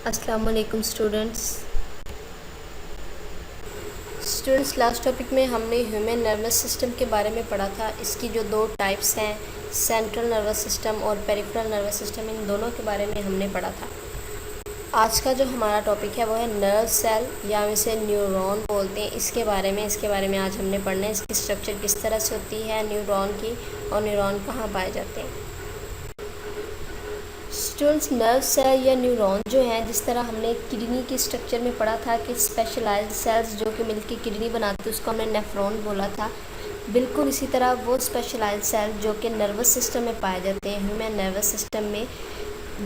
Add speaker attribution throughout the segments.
Speaker 1: अस्सलाम वालेकुम students last topic में हमने ह्यूमन नर्वस सिस्टम के बारे में पढ़ा था। इसकी जो दो टाइप्स हैं, सेंट्रल नर्वस सिस्टम और पेरिफेरल नर्वस सिस्टम, इन दोनों के बारे में हमने पढ़ा था। आज का जो हमारा टॉपिक है वो है नर्व सेल या हम इसे न्यूरॉन बोलते हैं। इसके बारे में आज हमने पढ़ना है। इसकी स्ट्रक्चर किस तरह से होती है न्यूरॉन की, और न्यूरॉन कहाँ पाए जाते हैं। स्टूडेंट्स, नर्व सेल या न्यूरॉन जो हैं, जिस तरह हमने किडनी की स्ट्रक्चर में पढ़ा था कि स्पेशलाइज्ड सेल्स जो कि मिलकर किडनी बनाते हैं उसको हमने नेफ्रॉन बोला था। बिल्कुल इसी तरह वो स्पेशलाइज्ड सेल जो कि नर्वस सिस्टम में पाए जाते हैं, ह्यूमन नर्वस सिस्टम में,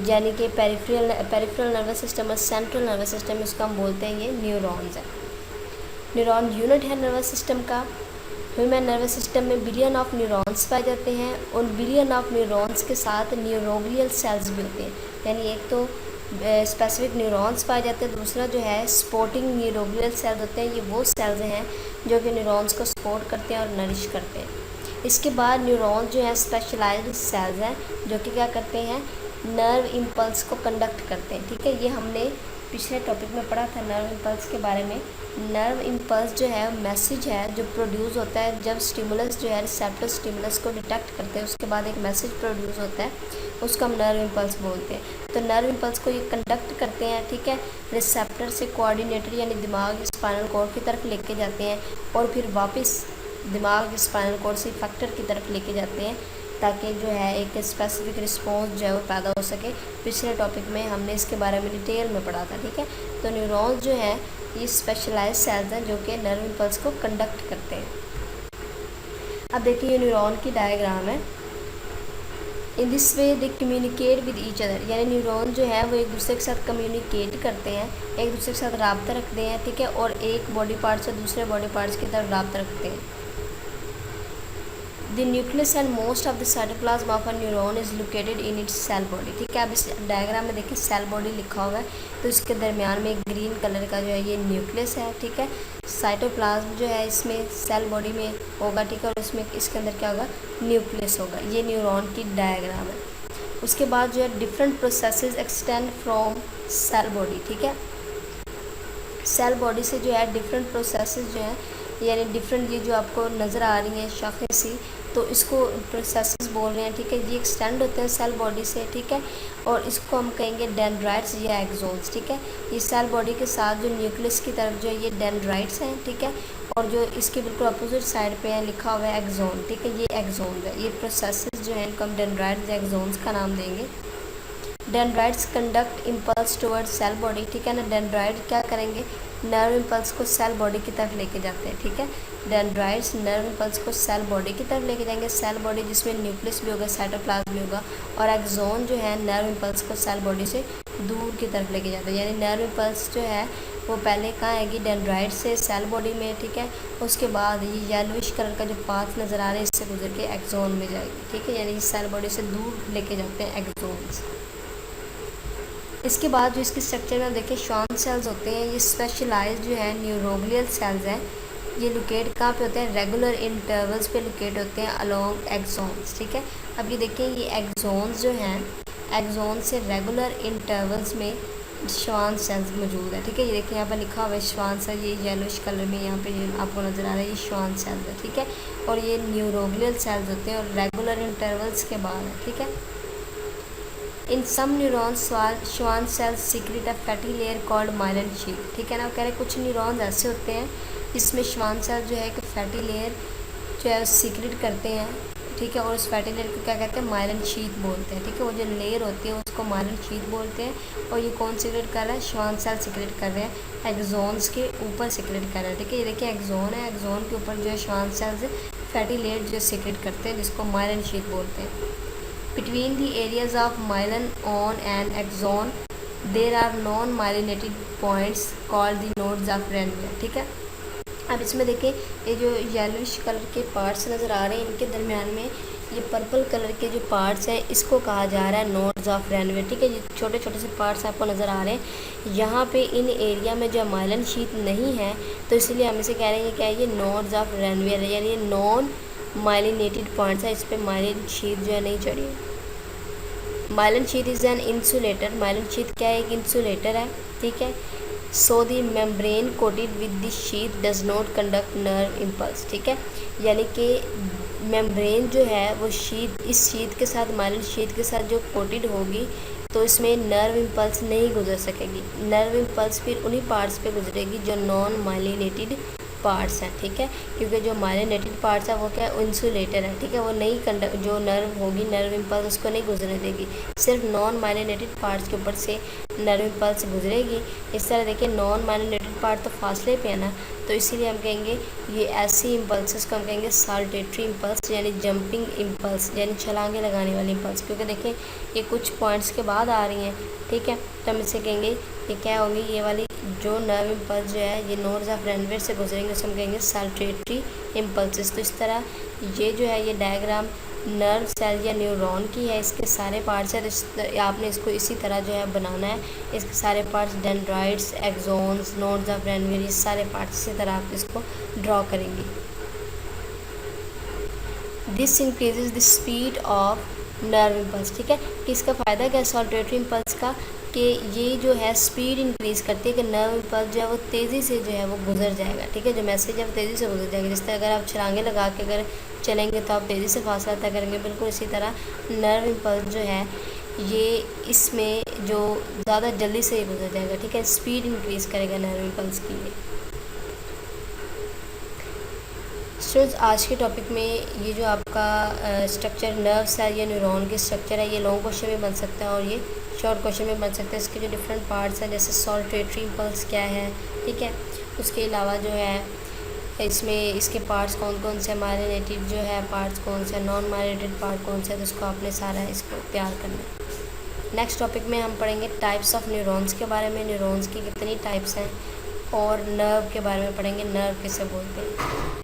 Speaker 1: यानी कि पेरिफेरल नर्वस सिस्टम और सेंट्रल नर्वस सिस्टम में, उसको हम बोलते हैं ये न्यूरॉन्स है। न्यूरॉन यूनिट है नर्वस सिस्टम का। ह्यूमन नर्वस सिस्टम में बिलियन ऑफ न्यूरॉन्स पाए जाते हैं। उन बिलियन ऑफ न्यूरॉन्स के साथ न्यूरोग्लियल सेल्स भी होते हैं, यानी एक तो स्पेसिफिक न्यूरॉन्स पाए जाते हैं, दूसरा जो है सपोर्टिंग न्यूरोग्लियल सेल्स होते हैं। ये वो सेल्स हैं जो कि न्यूरॉन्स को सपोर्ट करते हैं और नरिश करते हैं। इसके बाद न्यूरॉन जो है स्पेशलाइज्ड सेल्स हैं जो कि क्या करते हैं, नर्व इम्पल्स को कंडक्ट करते हैं। ठीक है, ये हमने पिछले टॉपिक में पढ़ा था नर्व इम्पल्स के बारे में। नर्व इम्पल्स जो है मैसेज है जो प्रोड्यूस होता है जब स्टिमुलस जो है रिसेप्टर स्टिमुलस को डिटेक्ट करते हैं, उसके बाद एक मैसेज प्रोड्यूस होता है, उसको हम नर्व इम्पल्स बोलते हैं। तो नर्व इम्पल्स को ये कंडक्ट करते हैं, ठीक है, रिसेप्टर से कोऑर्डिनेटर यानी दिमाग स्पाइनल कॉर्ड की तरफ लेके जाते हैं और फिर वापस दिमाग स्पाइनल कॉर्ड से इफेक्टर की तरफ लेके जाते हैं ताकि जो है एक स्पेसिफिक रिस्पॉन्स जो है वो पैदा हो सके। पिछले टॉपिक में हमने इसके बारे में डिटेल में पढ़ा था। ठीक है, तो न्यूरॉन्स जो है ये स्पेशलाइज्ड सेल्स हैं जो कि नर्व इम्पल्स को कंडक्ट करते हैं। अब देखिए ये न्यूरॉन की डायग्राम है। In this way they communicate with each other, यानी न्यूरॉन जो है वो एक दूसरे के साथ कम्युनिकेट करते हैं, एक दूसरे के साथ राब्ता रखते हैं। ठीक है, और एक बॉडी पार्ट से दूसरे बॉडी पार्ट्स की तरफ राब्ता रखते हैं। The nucleus and most of the cytoplasm of a neuron is located in its cell body. ठीक है, अब इस डायग्राम में देखिए सेल बॉडी लिखा हुआ है, तो इसके दरमियान में एक ग्रीन कलर का जो है ये न्यूक्लियस है। ठीक है, साइटोप्लाज्म जो है इसमें सेल बॉडी में होगा। ठीक है, और इसमें इसके अंदर क्या होगा, न्यूक्लियस होगा। ये न्यूरॉन की डायग्राम है। उसके बाद जो है different processes extend from cell body. ठीक है, सेल बॉडी से जो है डिफरेंट प्रोसेसेस जो है, यानी डिफरेंट ये जो आपको नज़र आ रही हैं शाखें सी, तो इसको प्रोसेसेस बोल रहे हैं। ठीक है, ये एक्सटेंड होते हैं सेल बॉडी से। ठीक है, और इसको हम कहेंगे डेंड्राइट्स या एक्सोन्स। ठीक है, ये सेल बॉडी के साथ जो न्यूक्लियस की तरफ जो है ये डेंड्राइट्स हैं। ठीक है, और जो इसके बिल्कुल अपोजिट साइड पे है लिखा हुआ है एक्सोन। ठीक है, ये एक्सोन है। ये प्रोसेसेस जो है इनको हम डेंड्राइट्स या एक्सोन्स का नाम देंगे। Dendrites conduct impulse toward cell body. ठीक है ना, डेंड्राइट क्या करेंगे, नर्व इम्पल्स को सेल बॉडी की तरफ लेके जाते हैं। ठीक है, डेंड्राइट्स नर्व इम्पल्स को सेल बॉडी की तरफ लेके जाएंगे। सेल बॉडी जिसमें न्यूक्लियस भी होगा, साइटोप्लाज्म भी होगा, और एक्सोन जो है नर्व इम्पल्स को सेल बॉडी से दूर की तरफ लेके जाता है। यानी नर्व इम्पल्स जो है वो पहले कहाँ आएगी, डेंड्राइट से सेल बॉडी में। ठीक है, उसके बाद ये येलोइश कलर का जो पाथ नज़र आ रहा है इससे गुजर के एक्सोन में जाएगी। ठीक है, यानी सेल बॉडी से दूर लेके जाते हैं एक्सोन्स। इसके बाद जो इसकी स्ट्रक्चर में देखें श्वान सेल्स होते हैं, ये स्पेशलाइज्ड जो है न्यूरोग्लियल सेल्स हैं। ये लोकेट कहाँ पे होते हैं, रेगुलर इंटरवल्स पे लोकेट होते हैं अलोंग एक्सोन्स। ठीक है, अब ये देखिए ये एक्सोन्स जो हैं, एक्सोन से रेगुलर इंटरवल्स में श्वान सेल्स मौजूद है। ठीक है, ये देखिए यहाँ पर लिखा हुआ है श्वान सेल, ये येलोइश कलर में यहाँ पे ये आपको नज़र आ रहा है, ये श्वान सेल्स है। ठीक है, और ये न्यूरोग्लियल सेल्स होते हैं और रेगुलर इंटरवल्स के बाद है। ठीक है, in some neurons Schwann cells secrete a fatty layer called myelin sheet. ठीक है ना, कह रहे कुछ न्यूरॉन्स ऐसे होते हैं जिसमें श्वान सेल जो है एक फैटी लेयर जो है सीक्रेट करते हैं। ठीक है, और उस फैटी लेयर को क्या कहते हैं, माइलिन शीट बोलते हैं। ठीक है, वो जो लेयर होती है उसको माइलिन शीट बोलते हैं। और ये कौन सीक्रेट कर रहा है, श्वान सेल सीक्रेट कर रहे हैं, एक्सोन्स के ऊपर सीक्रेट कर रहे हैं। ठीक है, ये देखिए एक्सोन है, एक्सोन के ऊपर जो है श्वान सेल्स फैटी लेयर जो सीक्रेट करते हैं जिसको माइलिन शीट बोलते हैं। Between the areas of myelin on and axon, there are non-myelinated points called the nodes of Ranvier। ठीक है, अब इसमें देखें ये जो येलोइश कलर के पार्ट्स नज़र आ रहे हैं, इनके दरमियान में ये पर्पल कलर के जो पार्ट्स हैं इसको कहा जा रहा है नोड्स ऑफ रेनवियर। ठीक है, ये छोटे छोटे से पार्ट्स आपको नज़र आ रहे हैं। यहाँ पे इन एरिया में जो माइलिन शीट नहीं है तो इसलिए हम इसे कह रहे हैं क्या है, ये नोड्स ऑफ रेनवियर है, यानी ये नॉन माइलिनेटेड पॉइंट्स है, इस पर माइलिन शीट जो है नहीं चढ़ी। Myelin sheath is an insulator. Myelin sheath क्या है? एक इंसुलेटर है, ठीक है। So the membrane coated with the sheath does not conduct nerve impulse, ठीक है। यानी कि मेम्ब्रेन जो है वो शीथ, इस शीथ के साथ, माइलिन शीथ के साथ जो कोटेड होगी तो इसमें नर्व इम्पल्स नहीं गुजर सकेगी। नर्व इम्पल्स फिर उन्हीं पार्ट्स पे गुजरेगी जो नॉन माइलिनेटेड पार्ट्स हैं, ठीक है। क्योंकि जो माइलिनेटेड पार्ट्स है वो क्या है? इंसुलेटर है, ठीक है। वो नहीं कंडक्ट, जो नर्व होगी, नर्व इम्पल्स उसको नहीं गुजरने देगी, सिर्फ नॉन माइलिनेटेड पार्ट्स के ऊपर से नर्व इम्पल्स गुजरेगी। इस तरह देखिए नॉन माइलिनेटेड पार्ट तो फासले पे है ना, तो इसीलिए हम कहेंगे ये ऐसी इम्पल्स को हम कहेंगे साल्टेटरी इम्पल्स, यानी जंपिंग इम्पल्स, यानी छलांगे लगाने वाली इम्पल्स। क्योंकि देखिए ये कुछ पॉइंट्स के बाद आ रही हैं, ठीक है। तो हम इसे कहेंगे ये क्या होंगी? ये वाली जो नर्व इम्पल्स जो है ये नोड्स ऑफ रेनवेयर से गुजरेंगे, उसे हम कहेंगे साल्टेटरी इम्पल्सेस। तो इस तरह ये जो है ये डायग्राम नर्व सेल या न्यूरॉन की है, इसके सारे पार्ट्स हैं। तो आपने इसको इसी तरह जो है बनाना है, इसके सारे parts, dendrites, axons, nodes of Ranvier, ये सारे पार्ट्स इसी तरह आप इसको ड्रॉ करेंगे। This increases the speed of nerve impulse, ठीक है। कि इसका फ़ायदा क्या है साल्टेटरी इम्पल्स का? कि ये जो है स्पीड इंक्रीज़ करती है कि नर्व इम्पल्स जो है वो तेज़ी से जो है वो गुजर जाएगा, ठीक है। जो मैसेज है वो तेज़ी से गुजर जाएगा। जिस तरह अगर आप छलांगे लगा के अगर चलेंगे तो आप तेज़ी से फासला तय करेंगे, बिल्कुल इसी तरह नर्व इम्पल्स जो है ये इसमें जो ज़्यादा जल्दी से गुजर जाएगा, ठीक है। स्पीड इंक्रीज़ करेगा नर्व इम्पल्स की। स्टूडेंट्स आज के टॉपिक में ये जो आपका स्ट्रक्चर नर्व सेल या न्यूरॉन की स्ट्रक्चर है, ये लॉन्ग क्वेश्चन में बन सकता है और ये शॉर्ट क्वेश्चन में बन सकता है। इसके जो डिफरेंट पार्ट्स हैं जैसे साल्टेटरी इम्पल्स क्या है, ठीक है। उसके अलावा जो है इसमें इसके पार्ट्स कौन कौन से, माइलिनेटेड जो है पार्ट्स कौन से, नॉन माइलिनेटेड पार्ट कौन से, तो उसको आपने सारा इसको तैयार करना है। नेक्स्ट टॉपिक में हम पढ़ेंगे टाइप्स ऑफ न्यूरॉन्स के बारे में, न्यूरॉन्स की कितनी टाइप्स हैं, और नर्व के बारे में पढ़ेंगे, नर्व किसे बोलते हैं।